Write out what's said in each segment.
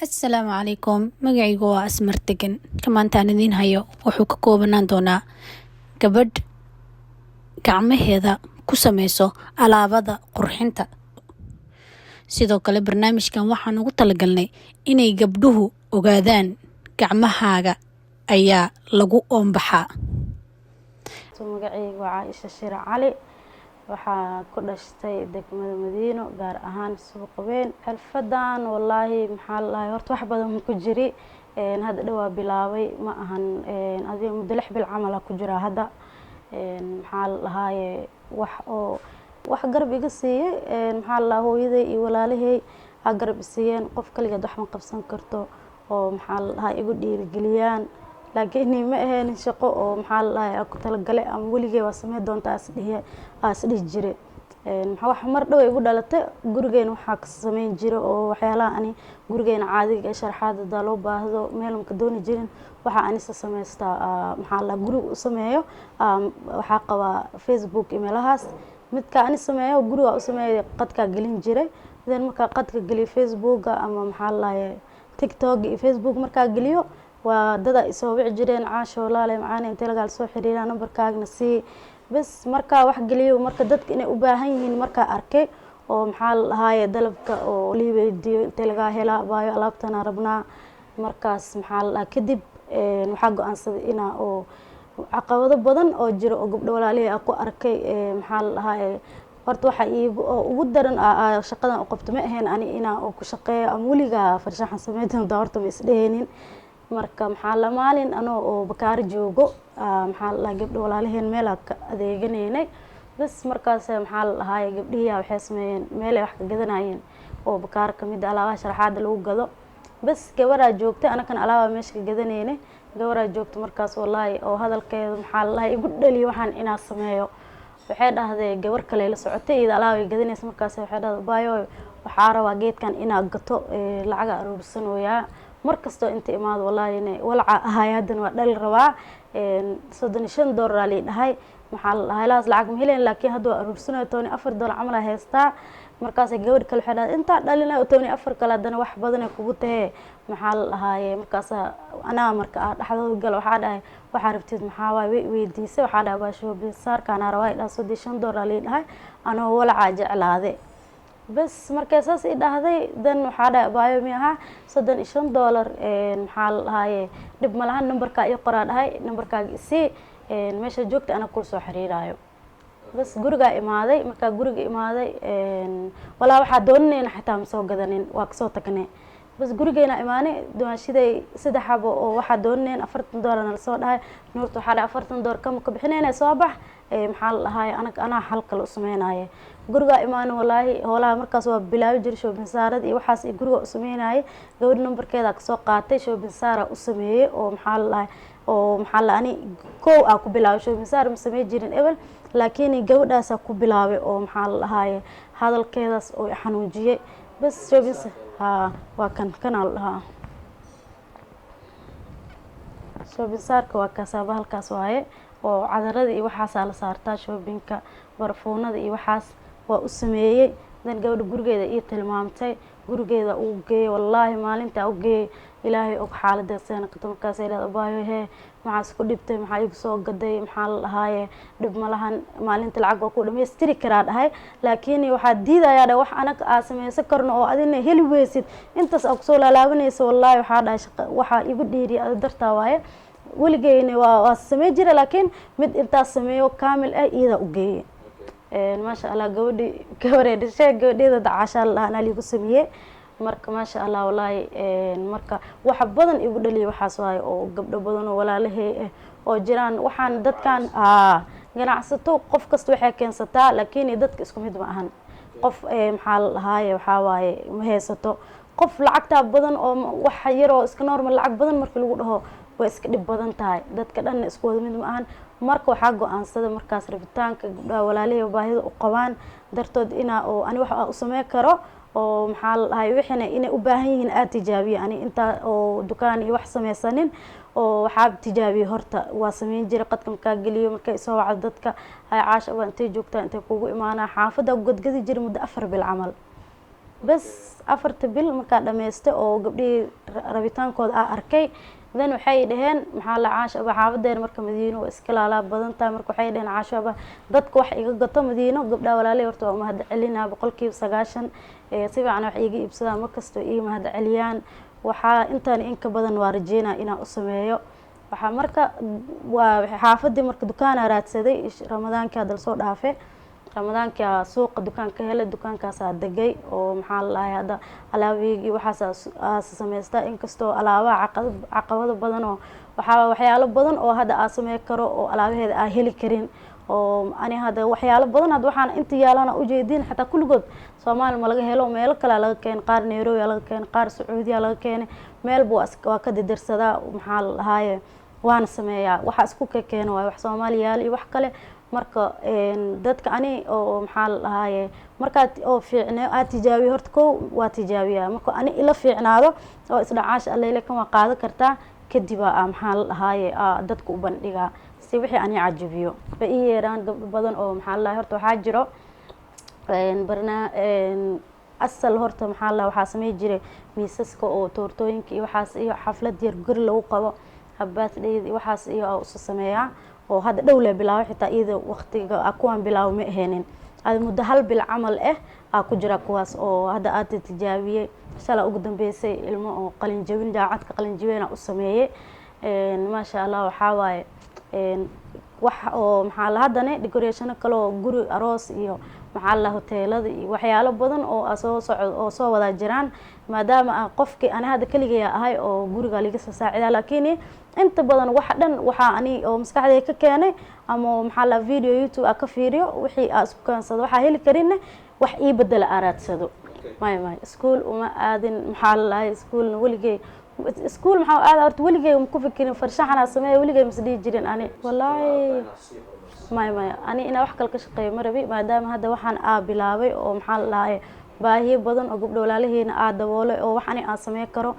Assalaamu calaykum, magacaygu waa Asmar Degan. Kamaantaan idiin hayo wuxuu ka koobanaan doonaa gabadh gacmaheeda ku sameyso alaabada qurxinta. Sidoo kale barnaamijkan waxaan ugu talagalnay inay gabdhuhu ogaadaan gacmahaaga ayaa lagu oombaxaa. magacaygu waa Caaisha Shir Cali, waxaa ku dhashtay degmada Madiino, gaar ahaan suuqa weyn. xirfadan wallaahi maxaa la dhahay horta wax badan ma ku jiri, hadda dhawaa bilaabay ma ahan, adiga muddo 6 bil camal ku jira hadda. maxaa la dhahay wax garab iga siiyay, maxaa la dhahay hooyaday iyo walaalahay garab siiyeen. qof kaliya wax ma qabsan karto oo maxaa la dhahay igu dhiirigeliyaan, laakiin ma ahayn shaqo oo maxaa la dhahay ku talagalay ama weligay waa sameyn doontaa asdhihi jiray. wax mar dhow igu dhalatay gurigeena waxaa ka sameyn jiray oo waxyaalaha ani gurigeena caadiga ee sharaxaada loo baahdo meel ma ka dooni jirin. waxa ani sameystaa maxaa la guriga u sameeyo, waxaa qabaa Facebook emailhaas midka ani sameeyo guriga u sameeyo qadka gelin jiray. marka qadka geliyo Facebook ama maxaa la dhahay TikTok iyo Facebook marka geliyo waa dad ay soo wici jireen, Caasho walaalahay macaan inta laga soo xiriirana nambarkaagna si bas marka wax geliyo marka dadka inay u baahan yihiin marka arkay oo maxaa la dhahay dalabka oo liiweydiyo inta laga hela baayo alaabtana rabnaa. markaas maxaa la dhahay kadib waxa go'aansaday ina oo caqabado badan oo jiro oo gabdho walaalahay ku arkay. maxaa la dhahay horta waxa ugu daran shaqadan u qabto ma ahayn ani ina ku shaqeeyo ama weliga farshaxan sameeyay horta ma isdheheenin. marka maxaa la maalin anoo oo bakaar joogo, maxaa la gabdho walaalaheen meel ka adeeganeynay bas markaas maxaa la dhahay gabdhihi waxay sameeyeen meel wax ka gadanayeen oo bakaar kamid alaabaha sharaxaada lagu gado. bas gabaraa joogtay anakan alaaba meesha ka gadaneynay, gabaraa joogtay markaas wallaahi oo hadalkeedu maxaa la dhahay igu dhaliyo waxaan inaa sameeyo. waxay dhahday gabar kale la socotay iyada alaab ay gadanaysa, markaas waxay dhahday baayo waxaa rabaa geedkan inaa gato lacag aruursanooyaa markasto inta imaado wallaahi inay walca ahaayadan waa dhal rabaa $35 la dhahay. maxaa la dhahay laas lacag ma heleen, laakiin hadda waa aruursanayo $14 camal haystaa. markaas gabadh kale waxay dhahday inta dhalina $14 kale hadana wax badan ay kugu tahay. maxaa la dhahay markaas ana marka dhaxdooda gal waxaa dhahay waxa rabtid maxaa way weydiisay, waxaa dhahay baasho bisaarkana rabaa $35 la dhahay anoo walca jeclaaday. bas markaas saas i dhahday dan waxaa dhahay baayo miyaha $35 maxaa la dhahay dib ma lahan nambarka iyo qoraa dhahay nambarkaaga si meesha joogta ana ku soo xiriiraayo. bas guriga imaaday, marka guriga imaaday walaa waxa doonayna xitaa ma soo gadanin waa ka soo tagnay. bas gurigeena imaanay duwaashiday 3 xabo oo waxa doonayna $40 la soo dhahay. nuurta waxa dhahay $40 kama ka bixinayna soo bax, maxaa la dhahay ana halka u sameeyay. guriga imaanay wallaahi howlaha markaas waa bilaabi jiray shoobin saarad iyo waxaas guriga u sameeyay. gabadh nambarkeeda ka soo qaatay shoobin saara u sameeyay oo maxaa la dhahay oo maxaa la ani ku bilaabay shoobin saar ma sameey jirin ebel, laakiin gabadhaas ku bilaabay oo maxaa la dhahay hadalkeedaas oo xanuujiyay. bas shoobin waa kan la dhahaa shoobin saarka waa kaasaba halkaas waaye oo cadarada iyo waxaas la saartaa shoobinka barfuunada iyo waxaas waa u sameeyay. dan gabadha gurigeeda ii tilmaamtay, gurigeeda uu geeyay wallaahi maalinta uu geeyay ilaahay og xaaladda seen qado. markaas ay leedahay baayo maxaa isku dhibtay, maxaa igu soo gaday, maxaa la dhahay dhib ma lahan maalinta lacag waa ku dhameystiri karaa dhahay, laakiin waxaa diidayaa wax anaga aan sameysan karno oo adina heli weysid intaas aad soo laalaabanayso. wallaahi waxaa dhahay waxa igu dhiiri dartaa waaye weligeyna waa sameey jiray, laakiin mid intaas sameeyo kaamil iyada u geeyay. maasha Allah gabadhay dhashay gabadheeda Caasha la liigu sameeyay. marka maasha Allah wallaahi marka wax badan igu dhaliyo waxaas waaye oo gabdho badan oo walaalahay oo jiraan. waxaan dadkan ganacsato qof kasta waxay keensataa, laakiin dadka isku mid ma ahan. qof maxaa la dhahay waxa waaye ma haysato qof lacagta badan oo wax yar oo iska normal lacag badan markii lagu dhaho way iska dhib badan tahay. dadka dhan isku wada mid ma ahan. marka waxaa go'aansaday markaas rabitaanka gabdhaha walaalahay baahida u qabaan dartood ina oo ani wax u sameey karo oo maxaa la dhahay wixina inay u baahan yihiin aad tijaabiyo ani inta oo dukaan iyo wax sameysanin oo waxaa tijaabiyey horta waa sameyn jiray qadka markaa geliyo markay soo wacdo dadka hay caasha aba intay joogtaa intay kugu imaanaa xaafadda gadgadi jiray muddo 4 bil camal bas 4 bil markaa dhamaystay oo gabdhihii rabitaankooda arkay then waxay dhaheen maxaa la caasha aba xaafadeena marka Madiino waa iska laalaa badan tahay marka waxay dhaheen caasha aba dadka wax iga gato Madiino gabdhaha walaalay horta waa mahad celinaa 90% si fiican wax iga iibsadaan markasto ii mahad celiyaan waxaa intaan in ka badan waa rajeynaa inaan u sameeyo waxaa marka waa xaafadii marka dukaan raadsaday Ramadaanka hadal soo dhaafay Ramadaanka suuqa dukaanka helay dukaankaas degay oo maxaa la lahayaa hada alaabigi waxaas sameystaa inkastoo alaabaha caqabado badan oo waxyaalo badan oo hada aan sameey karo oo alaabaheeda aan heli karin oo ani hada waxyaalo badan hada waxaan inta yaalana u jeedin xataa kulligood Soomaali ma laga helo meel kale laga keen qaar Nairobi laga keen qaar Sacuudiya laga keen meel waa ka didirsadaa maxaa la lahayaa waan sameeyaa waxa isku keenay wax Soomaaliyaal iyo wax kale marka dadka ani oo maxaa la lahayaa marka oo fiicnaa aad tijaabiyo horta ko waa tijaabiyaa marka ani ila fiicnaado oo isdhacaash alle kan waa qaadan kartaa kadib maxaa la lahayaa dadku u bandhiga si wixii ani cajibiyo ba ii yeeraan gabdho badan oo maxaa la horta waxa jiro asal horta maxaa la waxa sameey jiray miisaska oo toortooyinka iyo waxaas iyo xaflad yar guri lagu qabo habbaasdeed waxaas iyo u sameeyaa oo hada dhow la bilaabo xitaa iyada waqtiga kuwan bilaabo ma aheenin aad muddo hal bil camal ku jira kuwaas oo hada aad tijaabiyay shala ugu dambeysay ilmo oo qalin jabin jaacadka qalin jabina u sameeyay ma sha Allah waxa waaye wax oo maxaa la hadane decoration kale oo guri aroos iyo maxaa la hoteelada iyo waxyaalo badan oo soo wada jiraan maadaama qofkii ana hada kaliya ahay oo guriga liga saacidaa laakiin inta badan wax dhan waxa ani oo maskaxdayda ka keenay ama maxaa la video YouTube ka fiiriyo wixii isku kaansado waxa heli karin wax ii bedel araadsado may school uma aadin maxaa la school waligay school maxaa aad horta waligay ku fikirin farshaxana sameey waligay masdii jirin ani wallahi may ani ina wax kale ka shaqeeyo marabi maadaama hada waxaan bilaabay oo maxaa la baahiyo badan oo gabdho walaalaheena daboolay oo wax ani sameey karo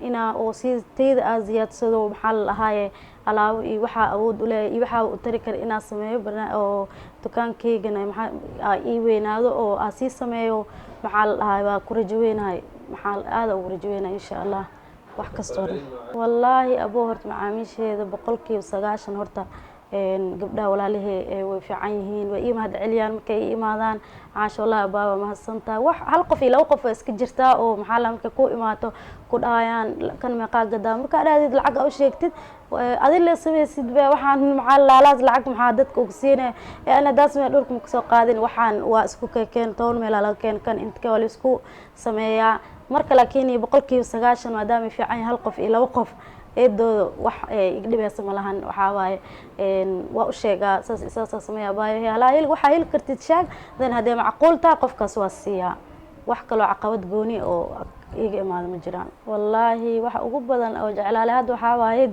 ina oo si teeda ziyaadsado maxaa la lahaayay alaabo iyo waxa awood u leeyahay iyo waxa uu tari kar ina sameeyo oo dukaankeyga maxaa ii weynaado oo si sameeyo maxaa la lahaayay waa ku rajaweynahay maxaa aad ugu rajaweynahay insha Allah wax kasto wallahi abo horta macaamiisheeda 90% horta gabdhaha walaalahay way fiican yihiin way ii mahad celiyaan markay imaadaan caasho Allah baaba mahadsantaa wax hal qof iyo laba qof iska jirtaa oo maxaa la markay ku imaato ku dhaayaan kan meeqa gadaa marka aadid lacag u sheegtid adil la sameeysid ba waxaan maxaa laalaas lacag maxaa dadka ugu siinay ana daasmay dhulka ma soo qaadin waxaan waa isku keen toon meel la keen kan inta wali isku sameeyaa marka laakiin 90% maadaama fiican hal qof iyo laba qof eedooda wax igdhibaysa malahan waxa waaye waa u sheegaa saas sameeyaa baayo halaa waxa heli kartid shaag dan hadee macquul taa qofkaas waa siiya wax kale caqabad gooni oo iga imaado ma jiraan wallahi waxa ugu badan oo jeclaale had waxa waaye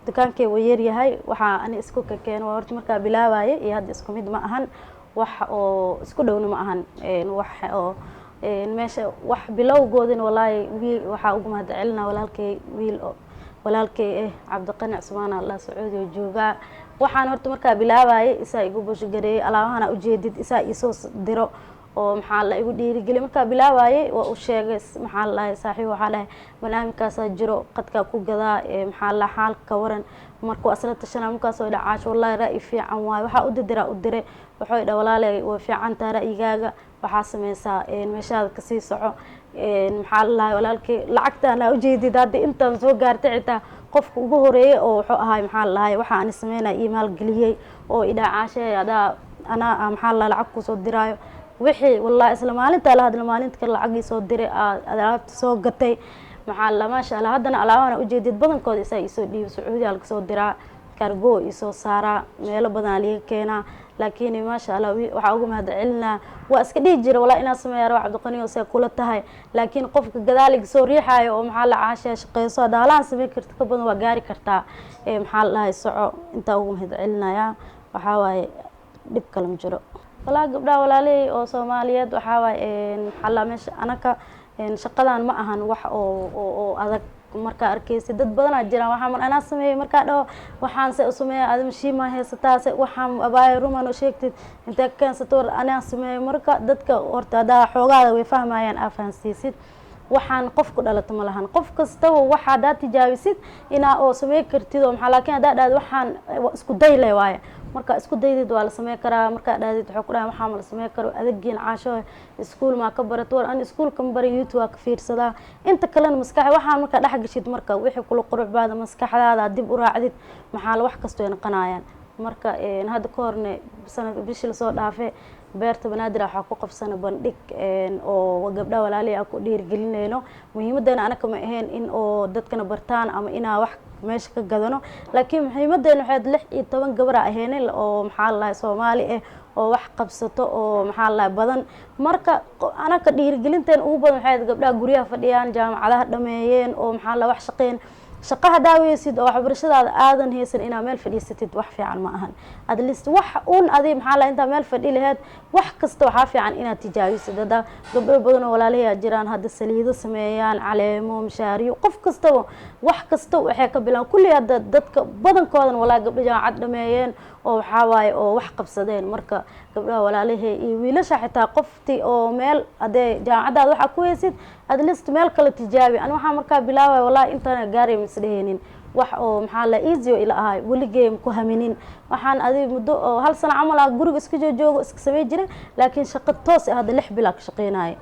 dukaankay way yahay waxa ani isku keen waa horta marka bilaabay iyo had isku mid ma ahan wax oo isku dhowna ma ahan wax oo meesha wax bilowgoodina wallahi wiil waxa ugu mahad celinaa walaalkay Cabdiqani Cusmaan Allah Sacuudi oo jooga waxaan horta marka bilaabay isaa igu boshgareey alaabahana u jeedid isaa isoo diro oo maxaa la igu dhiirigeli marka bilaabay waa u sheegay maxaa la saaxiib waxa la barnaamijkaas jiro qadka ku gadaa maxaa la xaalka waran markuu asla tashana markaas oo dhacaash wallahi ra'yi fiican waay waxa u diray wuxuu walaalay waa fiican taa ra'yigaaga waxa sameeysaa meeshaada ka sii soco maxaa la walaalkay lacagtaana u jeedid hadda intaan soo gaartay xitaa qofka ugu horeeyay oo wuxuu ahay maxaa la waxa aan sameeynaa email galiyay oo idaacaashay ana maxaa la lacag ku soo diraayo wixii wallahi isla maalinta la hadla maalinta lacag soo diray alaabta soo gatay maxaa la ma sha Allah hadana alaabana u jeedid badankooda isaa soo dhiib Sacuudiga laga soo diraa cargo isoo saara meel badan liga keena laakiin ma sha Allah waxa ugu mahad celinaa waa iska dhigi jira wala ina sameeyo Cabdiqani oo say kula tahay laakiin qofka gadaaliga soo riixayo oo maxaa la caashay shaqeyso daalaan sameey kartaa ka badan waa gaari kartaa maxaa la soco inta ugu mahad celinaya waxa waaye dib kale ma jiro wala gabdhaha walaalay oo Soomaaliyeed waxa waaye maxaa la meesha anaka shaqadan ma ahan wax oo adag markaa arkaysid dad badanaa jiraan waxaa mar anaa sameeyey markaa dhaho waxaan se u sameeya aad mashiimaa haysataa se waxaan abaayo ruman oo sheegtid intee ka keensato war anaa sameeyey marka dadka horta haddaa xoogaada way fahmayaan aa fahansiisid waxaan qof ku dhalato ma lahan qof kastaba waxa haddaad tijaabisid inaa oo samey kartid oo maxaa laakiin haddaa dhahdo waxaan isku day le waaye marka isku daydid waa la samey karaa markaa dhahdid waxaa ku dhahay waxaa ma la samey karo adagiin caasho iskuul maa ka barato war an iskuulka ma barin youtube waa ka fiirsadaa inta kalena maskax waxaan markaa dhex gashid marka wixii kula qurux baada maskaxdaada dib u raacdid maxaa la wax kastoo ay noqonayaan marka hadda ka horne sanad bishii lasoo dhaafay beerta banaadir waxaa ku qabsana bandhig oo gabdhaha walaalihi aan ku dhiirigelinayno muhiimadeena anaka ma ahayn in oo dadkana bartaan ama inaa wax meesha ka gadano laakiin muhiimadeena waxaad 16 gabar ahayn oo maxaa la dhahay Soomaali ah oo wax qabsato oo maxaa la dhahay badan marka anaka dhiirigelinteen ugu badan waxaad gabdhaha guryaha fadhiyaan jaamacadaha dhameeyeen oo maxaa la wax shaqeen shaqaha daawaysid oo waxbarashadaada aadan haysan inaa meel fadhiisatid wax fiican ma ahan at least wax uun adii maxaa la inta meel fadhi lahayd wax kasta waxa fiican inaad tijaabisid hada gabdho badan oo walaalahay jiraan hada saliido sameeyaan caleemo mashaariyo qof kasta wax kasta waxay ka bilaan kulli hada dadka badankoodan walaa gabdho jaamacad dhameeyeen oo waxa waaye oo wax qabsadeen marka gabdhaha walaalahay iyo wiilasha xitaa qofti oo meel adee jaamacadaada waxa ku haysid at least meel kale tijaabi aan waxa markaa bilaabay wallahi intaan gaaray misdheenin wax oo maxaa la easy ila ahay wali game ku haminin waxaan adii muddo oo hal sano camal ah guriga iska joogo iska sameey jiray laakiin shaqo toos ah hada 6 bil ka shaqeynay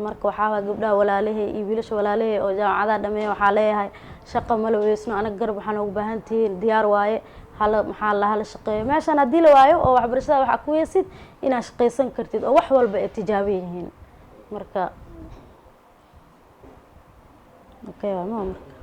marka waxa gabdhaha walaalahay iyo wiilasha walaalahay oo jaamacadaha dhameeyay waxa leeyahay shaqo ma la weysno anaga garab waxaan ugu baahan tihiin diyaar waaye hala maxaa la hala shaqeeyo meeshan hadii la waayo oo waxbarashada waxa ku yeesid inaad shaqeysan kartid oo wax walba ay tijaabiyihiin marka okay waa marka